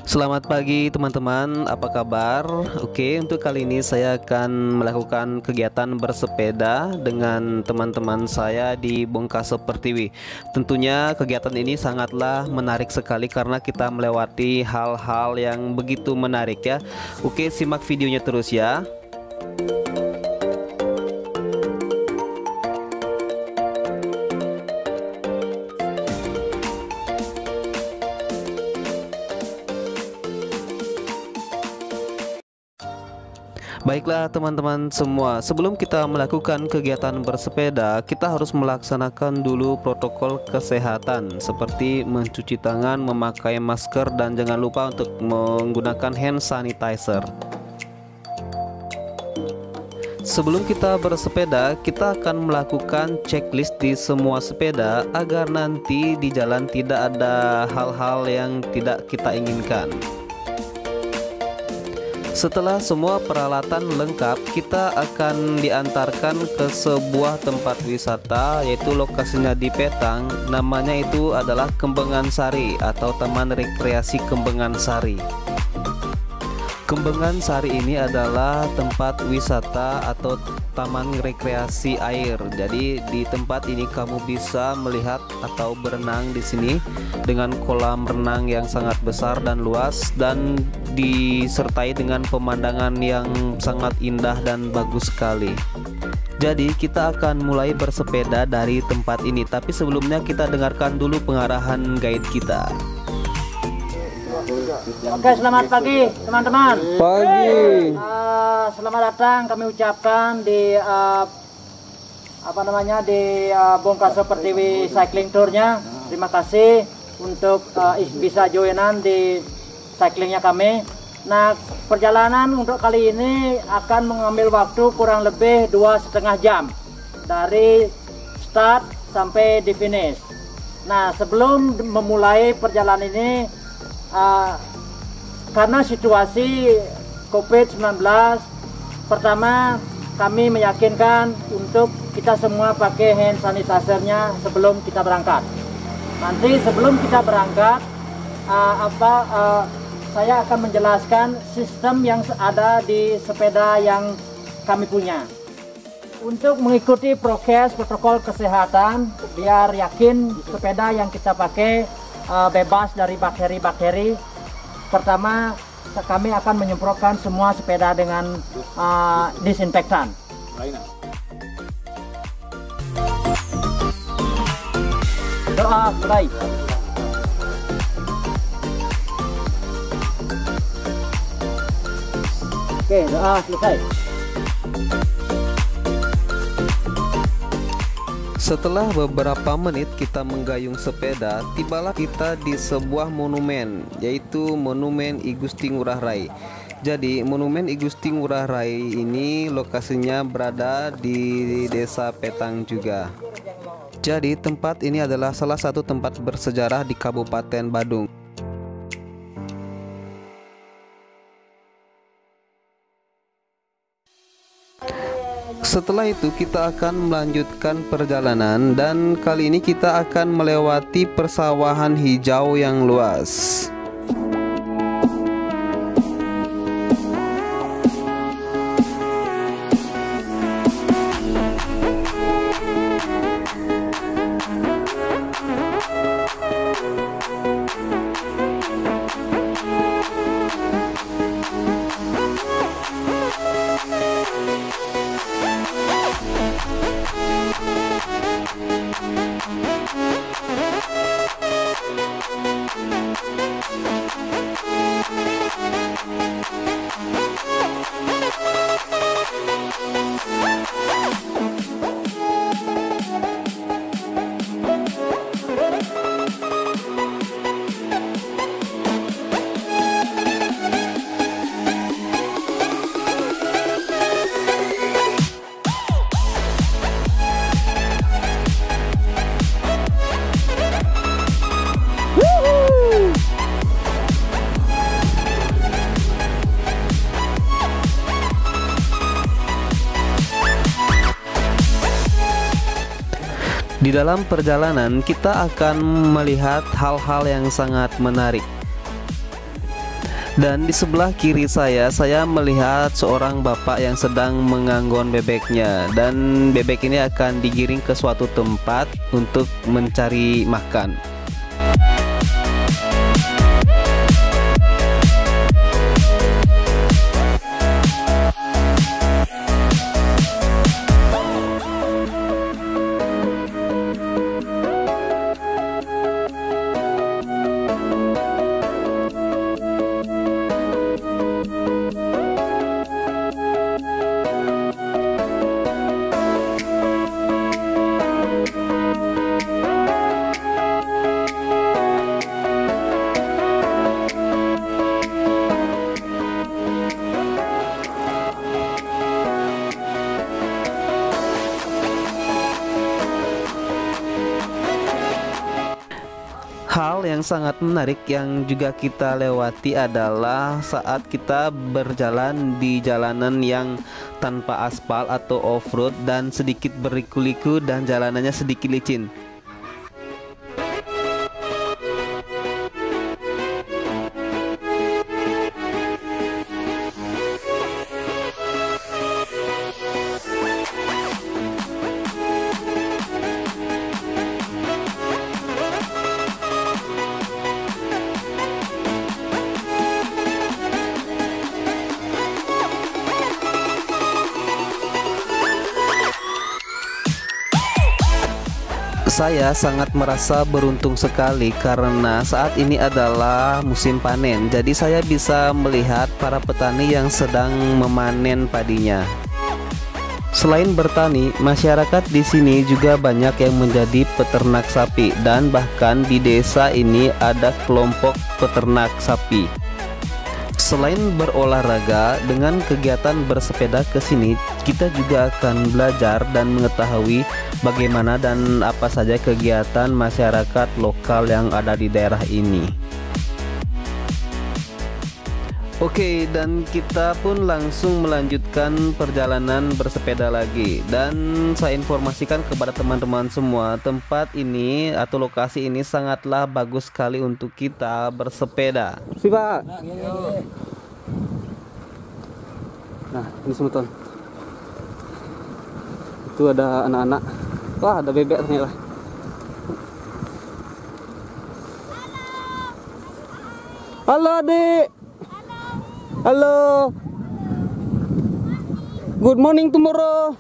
Selamat pagi teman-teman, apa kabar? Oke, untuk kali ini saya akan melakukan kegiatan bersepeda dengan teman-teman saya di Bongkaso Pertiwi. Tentunya kegiatan ini sangatlah menarik sekali karena kita melewati hal-hal yang begitu menarik ya. Oke, simak videonya terus ya. Baiklah teman-teman semua, sebelum kita melakukan kegiatan bersepeda, kita harus melaksanakan dulu protokol kesehatan seperti mencuci tangan, memakai masker, dan jangan lupa untuk menggunakan hand sanitizer. Sebelum kita bersepeda, kita akan melakukan checklist di semua sepeda agar nanti di jalan tidak ada hal-hal yang tidak kita inginkan. Setelah semua peralatan lengkap, kita akan diantarkan ke sebuah tempat wisata, yaitu lokasinya di Petang. Namanya itu adalah Kembengan Sari atau Taman Rekreasi Kembengan Sari. Kembengan Sari ini adalah tempat wisata atau taman rekreasi air. Jadi di tempat ini kamu bisa melihat atau berenang di sini dengan kolam renang yang sangat besar dan luas, dan disertai dengan pemandangan yang sangat indah dan bagus sekali. Jadi kita akan mulai bersepeda dari tempat ini, tapi sebelumnya kita dengarkan dulu pengarahan guide kita. Oke, selamat pagi teman-teman. Pagi. Selamat datang kami ucapkan di Bongkaso Pertiwi Cycling Tournya. Terima kasih untuk bisa joinan di cyclingnya kami. Nah, perjalanan untuk kali ini akan mengambil waktu kurang lebih 2,5 jam dari start sampai di finish. Nah, sebelum memulai perjalanan ini, karena situasi COVID-19, pertama kami meyakinkan untuk kita semua pakai hand sanitizer-nya sebelum kita berangkat. Nanti sebelum kita berangkat, saya akan menjelaskan sistem yang ada di sepeda yang kami punya. Untuk mengikuti protokol kesehatan, biar yakin sepeda yang kita pakai bebas dari bakteri-bakteri. Pertama, kami akan menyemprotkan semua sepeda dengan disinfektan. Doa mulai. Oke, doa selesai. Setelah beberapa menit kita menggayung sepeda, tibalah kita di sebuah monumen, yaitu Monumen I Gusti Ngurah Rai. Jadi Monumen I Gusti Ngurah Rai ini lokasinya berada di Desa Petang juga. Jadi tempat ini adalah salah satu tempat bersejarah di Kabupaten Badung. Setelah itu kita akan melanjutkan perjalanan, dan kali ini kita akan melewati persawahan hijau yang luas. Di dalam perjalanan kita akan melihat hal-hal yang sangat menarik. Dan di sebelah kiri saya melihat seorang bapak yang sedang menganggon bebeknya, dan bebek ini akan digiring ke suatu tempat untuk mencari makan. Hal yang sangat menarik yang juga kita lewati adalah saat kita berjalan di jalanan yang tanpa aspal atau off-road dan sedikit berliku-liku dan jalanannya sedikit licin. Saya sangat merasa beruntung sekali karena saat ini adalah musim panen. Jadi saya bisa melihat para petani yang sedang memanen padinya. Selain bertani, masyarakat di sini juga banyak yang menjadi peternak sapi, dan bahkan di desa ini ada kelompok peternak sapi. Selain berolahraga, dengan kegiatan bersepeda ke sini, kita juga akan belajar dan mengetahui bagaimana dan apa saja kegiatan masyarakat lokal yang ada di daerah ini. Oke, dan kita pun langsung melanjutkan perjalanan bersepeda lagi. Dan saya informasikan kepada teman-teman semua, tempat ini atau lokasi ini sangatlah bagus sekali untuk kita bersepeda. Si Pak. Nah, ini Semeton. Itu ada anak-anak. Wah, ada bebek ternyata. Halo, Adik. Halo. Good morning tomorrow.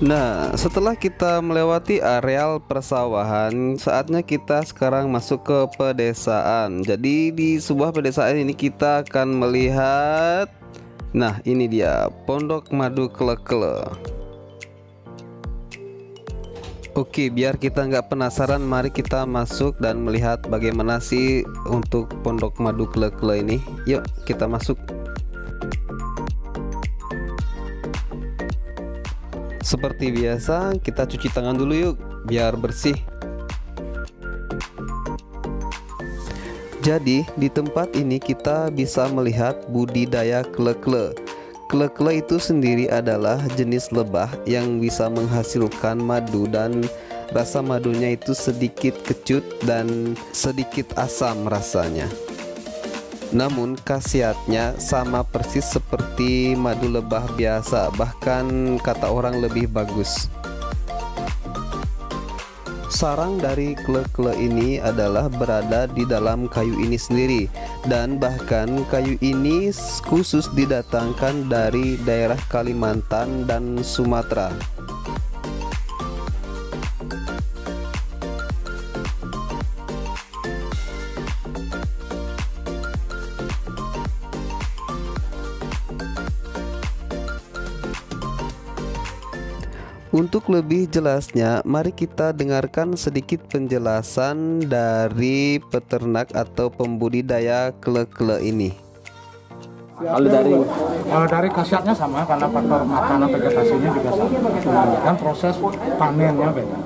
Nah, setelah kita melewati areal persawahan, saatnya kita sekarang masuk ke pedesaan. Jadi di sebuah pedesaan ini kita akan melihat, nah ini dia Pondok Madu Klekle. Oke, biar kita nggak penasaran, mari kita masuk dan melihat bagaimana sih untuk Pondok Madu Klekle ini. Yuk kita masuk. Seperti biasa, kita cuci tangan dulu yuk, biar bersih. Jadi, di tempat ini kita bisa melihat budidaya klekle. Klekle itu sendiri adalah jenis lebah yang bisa menghasilkan madu, dan rasa madunya itu sedikit kecut dan sedikit asam rasanya. Namun khasiatnya sama persis seperti madu lebah biasa, bahkan kata orang lebih bagus. Sarang dari kle-kle ini adalah berada di dalam kayu ini sendiri, dan bahkan kayu ini khusus didatangkan dari daerah Kalimantan dan Sumatera. Untuk lebih jelasnya, mari kita dengarkan sedikit penjelasan dari peternak atau pembudidaya kle-kle ini. Kalau dari khasiatnya sama, karena faktor makanan vegetasinya juga sama, dan proses panennya beda.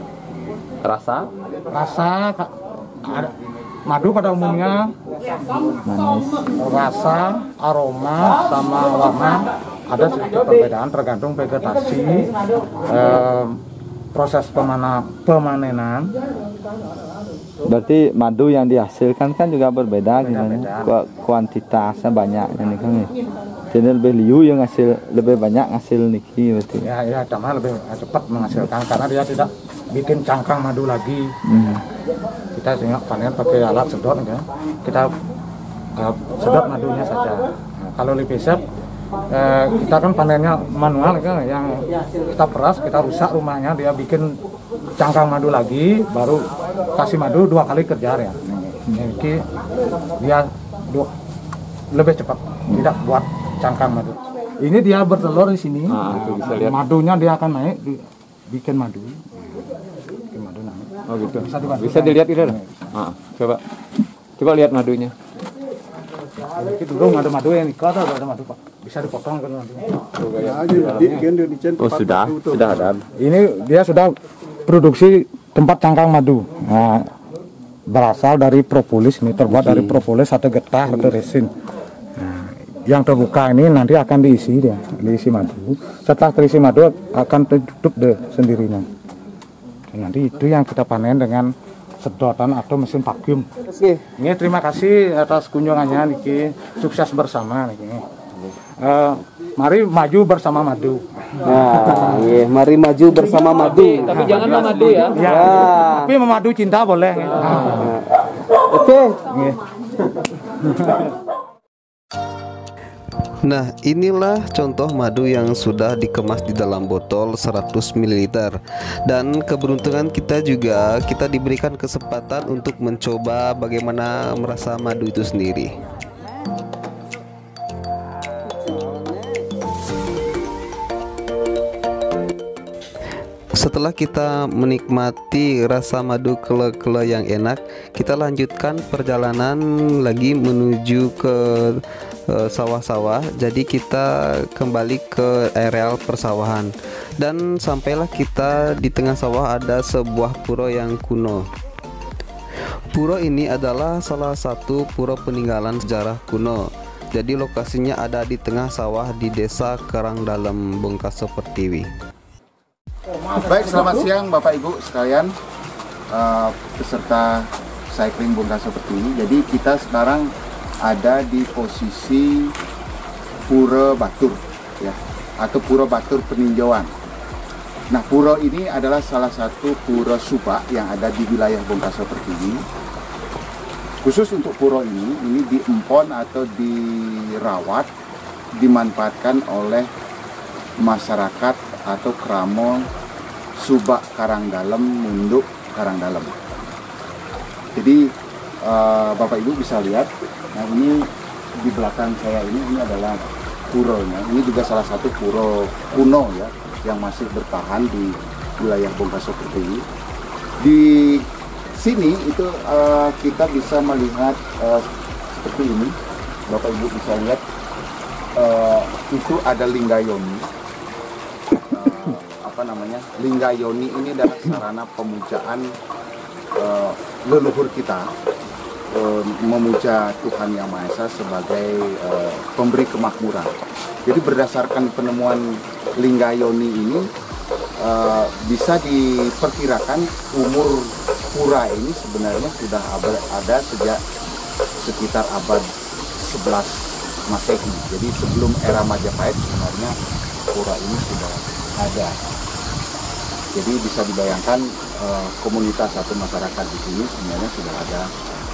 Rasa madu pada umumnya manis, rasa, aroma, sama warna ada sedikit perbedaan tergantung vegetasi, proses pemanenan. Berarti madu yang dihasilkan kan juga berbeda gitu, kuantitasnya banyak ini kan. Jadi lebih liu yang hasil lebih banyak hasil niki berarti. Ya, sama lebih cepat menghasilkan karena dia tidak bikin cangkang madu lagi. Kita tinggal panen pakai alat sedot ya. Kita sedot madunya saja. Nah, kalau lipisep kita kan panennya manual kan, yang kita peras, kita rusak rumahnya, dia bikin cangkang madu lagi, baru kasih madu 2 kali kerja ya. Ini dia lebih cepat, tidak buat cangkang madu. Ini dia bertelur di sini. Itu bisa lihat. Madunya dia akan naik, bikin madu. Bikin madu naik. Oh gitu. Bisa dilihat itu. Coba lihat madunya. Ini dulu ada madu yang nikah atau ada madu Pak? Bisa dipotong kan nanti. Oh sudah ada. Ini dia sudah produksi tempat cangkang madu. Nah, berasal dari propolis, ini terbuat dari propolis atau getah atau resin. Nah, yang terbuka ini nanti akan diisi madu. Setelah terisi madu akan tertutup sendirinya. Dan nanti itu yang kita panen dengan sedotan atau mesin vakum. Ini terima kasih atas kunjungannya Niki. Sukses bersama Niki. Mari maju bersama madu. Nah, mari maju bersama madu. Tapi jangan memadu ya. Ya, tapi memadu cinta boleh. Oke. Nah, inilah contoh madu yang sudah dikemas di dalam botol 100 ml. Dan keberuntungan kita juga, kita diberikan kesempatan untuk mencoba bagaimana merasa madu itu sendiri. Setelah kita menikmati rasa madu kele-kele yang enak, kita lanjutkan perjalanan lagi menuju ke sawah-sawah. Jadi kita kembali ke areal persawahan, dan sampailah kita di tengah sawah ada sebuah pura yang kuno. Pura ini adalah salah satu pura peninggalan sejarah kuno. Jadi lokasinya ada di tengah sawah di Desa Karangdalem, Bongkaso Pertiwi. Baik, selamat siang Bapak Ibu sekalian, peserta cycling Bongkaso Pertiwi. Jadi kita sekarang ada di posisi Pura Batur ya, atau Pura Batur Peninjauan. Nah, pura ini adalah salah satu pura subak yang ada di wilayah Bongkaso Pertiwi. Khusus untuk pura ini diempon atau dirawat, dimanfaatkan oleh masyarakat atau Kramo Subak Karangdalem, Munduk Karangdalem. Jadi Bapak Ibu bisa lihat, nah ini di belakang saya ini adalah puronya. Ini juga salah satu pura kuno ya, yang masih bertahan di wilayah Bongkaso Pertiwi. Di sini itu kita bisa melihat seperti ini. Bapak Ibu bisa lihat itu ada Linggayoni. Linggayoni ini adalah sarana pemujaan leluhur kita, memuja Tuhan Yang Maha Esa sebagai pemberi kemakmuran. Jadi berdasarkan penemuan Linggayoni ini bisa diperkirakan umur pura ini sebenarnya sudah ada sejak sekitar abad ke-11 Masehi. Jadi sebelum era Majapahit sebenarnya pura ini sudah ada. Jadi bisa dibayangkan komunitas atau masyarakat di sini sebenarnya sudah ada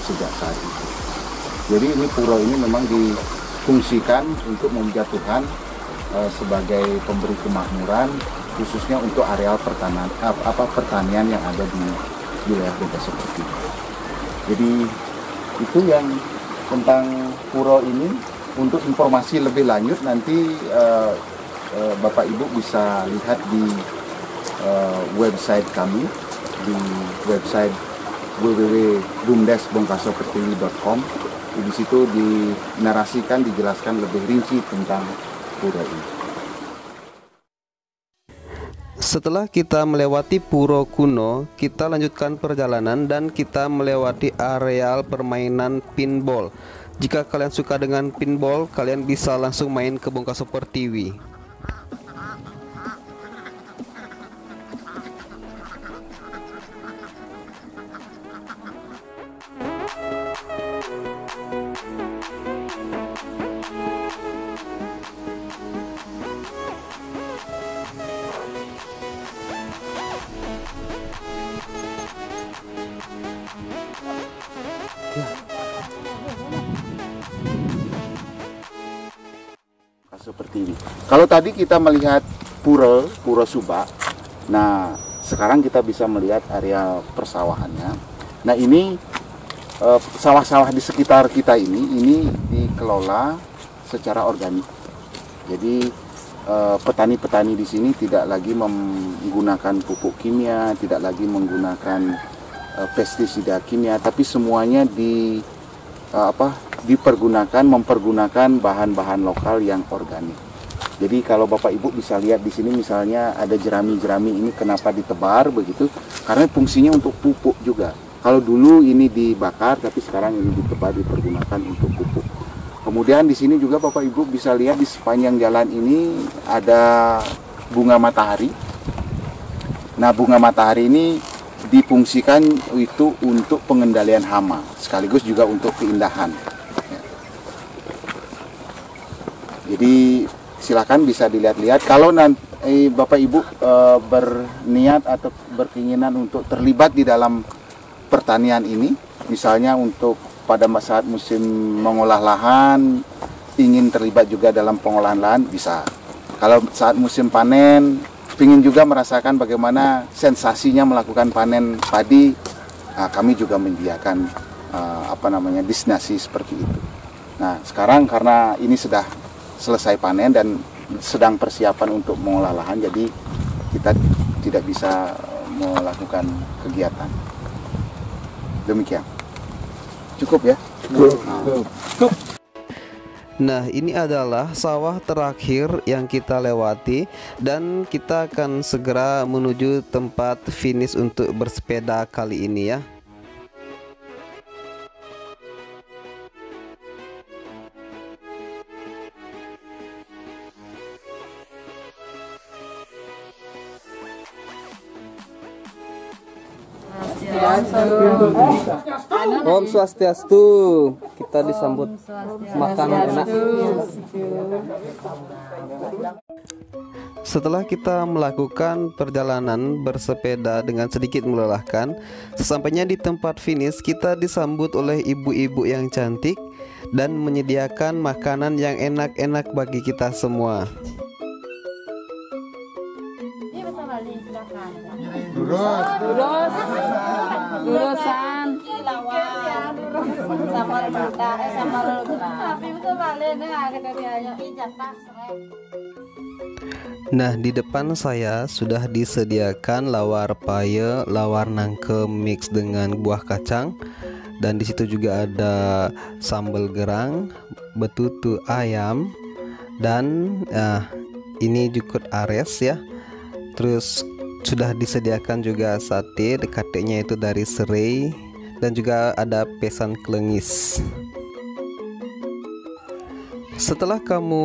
sejak saat itu. Jadi ini pura ini memang difungsikan untuk memuja Tuhan sebagai pemberi kemakmuran, khususnya untuk areal pertanian yang ada di wilayah Bongkasopertiwi. Jadi itu yang tentang pura ini. Untuk informasi lebih lanjut nanti Bapak Ibu bisa lihat di website kami, di website www.bumdesbongkasopertiwi.com. Di situ dinarasikan, dijelaskan lebih rinci tentang pura ini. Setelah kita melewati pura kuno, kita lanjutkan perjalanan dan kita melewati areal permainan pinball. Jika kalian suka dengan pinball, kalian bisa langsung main ke Bongkasopertiwi. Seperti ini. Kalau tadi kita melihat Pura Subak, nah sekarang kita bisa melihat area persawahannya. Nah ini sawah-sawah di sekitar kita ini dikelola secara organik. Jadi petani-petani di sini tidak lagi menggunakan pupuk kimia, tidak lagi menggunakan pestisida kimia, tapi semuanya mempergunakan bahan-bahan lokal yang organik. Jadi kalau Bapak Ibu bisa lihat di sini misalnya ada jerami-jerami ini kenapa ditebar begitu? Karena fungsinya untuk pupuk juga. Kalau dulu ini dibakar, tapi sekarang ini ditebar dipergunakan untuk pupuk. Kemudian di sini juga Bapak Ibu bisa lihat di sepanjang jalan ini ada bunga matahari. Nah, bunga matahari ini difungsikan itu untuk pengendalian hama, sekaligus juga untuk keindahan. Jadi silakan bisa dilihat-lihat. Kalau nanti Bapak Ibu berniat atau berkeinginan untuk terlibat di dalam pertanian ini, misalnya untuk pada saat musim mengolah lahan, ingin terlibat juga dalam pengolahan lahan, bisa. Kalau saat musim panen, ingin juga merasakan bagaimana sensasinya melakukan panen padi, nah, kami juga menyediakan destinasi seperti itu. Nah, sekarang karena ini sudah selesai panen dan sedang persiapan untuk mengolah lahan, jadi kita tidak bisa melakukan kegiatan. Demikian. Cukup ya? Cukup. Nah, ini adalah sawah terakhir yang kita lewati dan kita akan segera menuju tempat finish untuk bersepeda kali ini ya. Om Swastiastu, kita disambut makanan enak. Setelah kita melakukan perjalanan bersepeda dengan sedikit melelahkan, sesampainya di tempat finish kita disambut oleh ibu-ibu yang cantik dan menyediakan makanan yang enak-enak bagi kita semua. Durusan sambal mentah sambal tapi itu balenya Nah, di depan saya sudah disediakan lawar paye, lawar nangke mix dengan buah kacang, dan di situ juga ada sambal gerang, betutu ayam, dan ini jukut ares ya. Terus sudah disediakan juga sate, dekatnya itu dari serai, dan juga ada pesan kelengis. Setelah kamu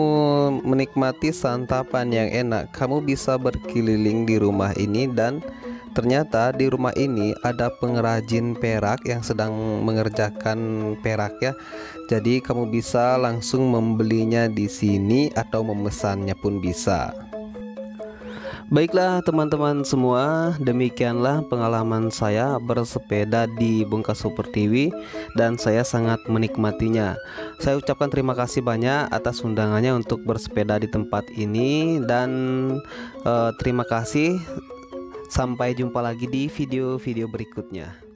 menikmati santapan yang enak, kamu bisa berkeliling di rumah ini dan Ternyata di rumah ini ada pengrajin perak yang sedang mengerjakan perak ya. Jadi kamu bisa langsung membelinya di sini atau memesannya pun bisa. Baiklah teman-teman semua, demikianlah pengalaman saya bersepeda di Bongka Super TV dan saya sangat menikmatinya. Saya ucapkan terima kasih banyak atas undangannya untuk bersepeda di tempat ini dan terima kasih. Sampai jumpa lagi di video-video berikutnya.